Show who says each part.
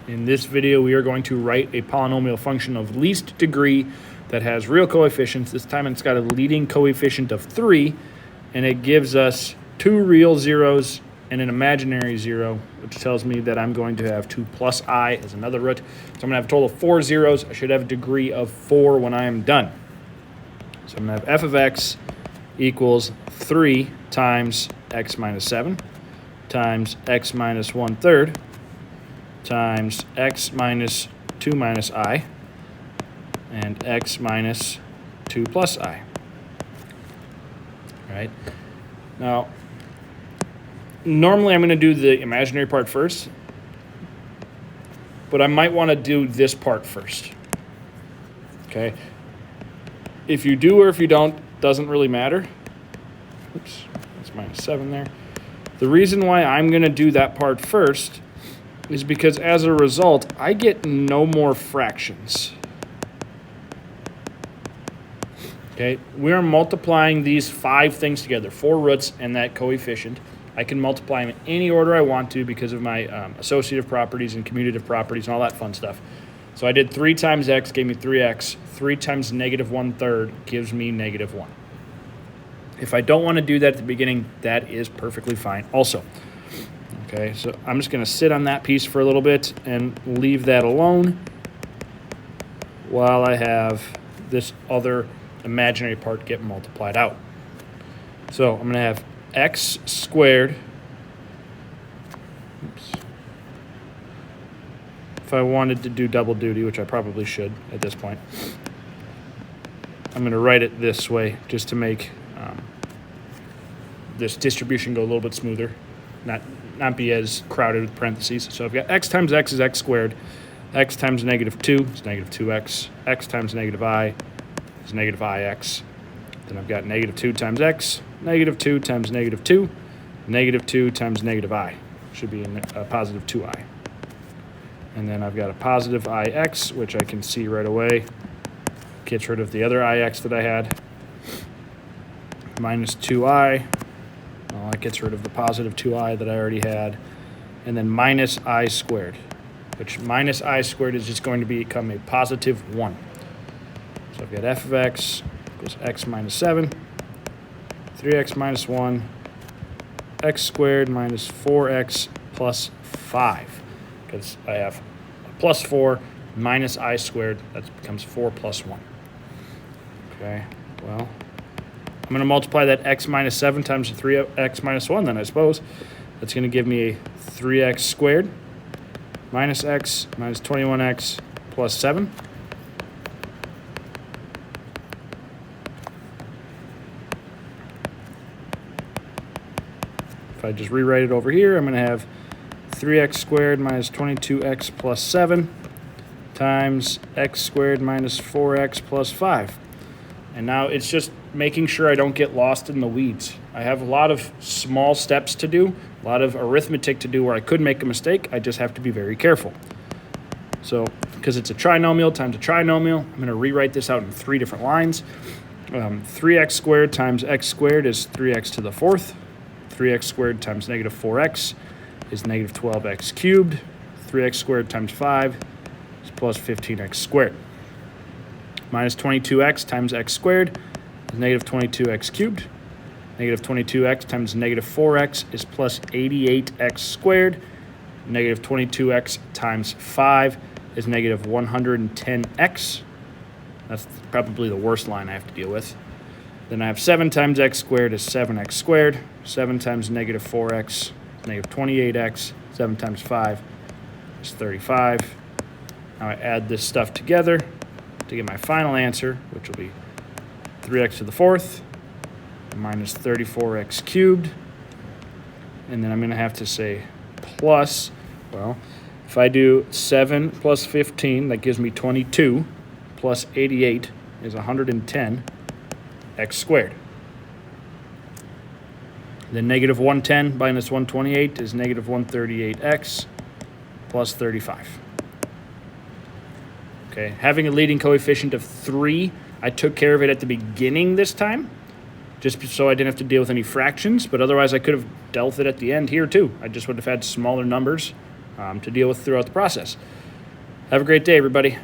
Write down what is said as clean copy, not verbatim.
Speaker 1: In this video, we are going to write a polynomial function of least degree that has real coefficients. This time it's got a leading coefficient of 3, and it gives us 2 real zeros and an imaginary 0, which tells me that I'm going to have 2 plus I as another root. So I'm going to have a total of 4 zeros. I should have a degree of 4 when I am done. So I'm going to have f of x equals 3 times x minus 7 times x minus 1/3 times x minus 2 minus I and x minus 2 plus I. All right. Now, normally I'm going to do the imaginary part first, but I might want to do this part first. Okay. If you do or if you don't, doesn't really matter. Oops, that's minus 7 there. The reason why I'm going to do that part first is because as a result, I get no more fractions. Okay, we're multiplying these 5 things together, 4 roots and that coefficient. I can multiply them in any order I want to because of my associative properties and commutative properties and all that fun stuff. So I did 3 times x gave me 3x. 3 times negative 1/3 gives me negative 1. If I don't want to do that at the beginning, that is perfectly fine also. Okay, so I'm just going to sit on that piece for a little bit and leave that alone while I have this other imaginary part get multiplied out. So I'm going to have x squared. Oops. If I wanted to do double duty, which I probably should at this point, I'm going to write it this way just to make this distribution go a little bit smoother, not be as crowded with parentheses. So I've got x times x is x squared, x times negative 2 is negative 2x, x times negative I is negative ix. Then I've got negative 2 times x, negative 2 times negative 2, negative 2 times negative I. Should be a positive 2i. And then I've got a positive ix, which I can see right away. Gets rid of the other ix that I had. Minus 2i. Well, that gets rid of the positive 2i that I already had. And then minus I squared, which minus I squared is just going to become a positive 1. So I've got f of x equals x minus 7, 3x minus 1, x squared minus 4x plus 5. Because I have a plus 4 minus I squared, that becomes 4 plus 1. Okay, well, I'm going to multiply that x minus 7 times 3x minus 1 then, I suppose. That's going to give me a 3x squared minus x minus 21x plus 7. If I just rewrite it over here, I'm going to have 3x squared minus 22x plus 7 times x squared minus 4x plus 5. And now it's just making sure I don't get lost in the weeds. I have a lot of small steps to do, a lot of arithmetic to do where I could make a mistake. I just have to be very careful. So because it's a trinomial times a trinomial, I'm going to rewrite this out in 3 different lines. 3x squared times x squared is 3x to the 4th. 3x squared times negative 4x is negative 12x cubed. 3x squared times 5 is plus 15x squared. Minus 22x times x squared is negative 22x cubed. Negative 22x times negative 4x is plus 88x squared. Negative 22x times 5 is negative 110x. That's probably the worst line I have to deal with. Then I have 7 times x squared is 7x squared. 7 times negative 4x is negative 28x. 7 times 5 is 35. Now I add this stuff together to get my final answer, which will be 3x to the 4th minus 34x cubed. And then I'm going to have to say plus, well, if I do 7 plus 15, that gives me 22, plus 88 is 110x squared. Then negative 110 minus 128 is negative 138x plus 35. Okay, having a leading coefficient of 3, I took care of it at the beginning this time, just so I didn't have to deal with any fractions, but otherwise I could have dealt with it at the end here too. I just would have had smaller numbers to deal with throughout the process. Have a great day, everybody.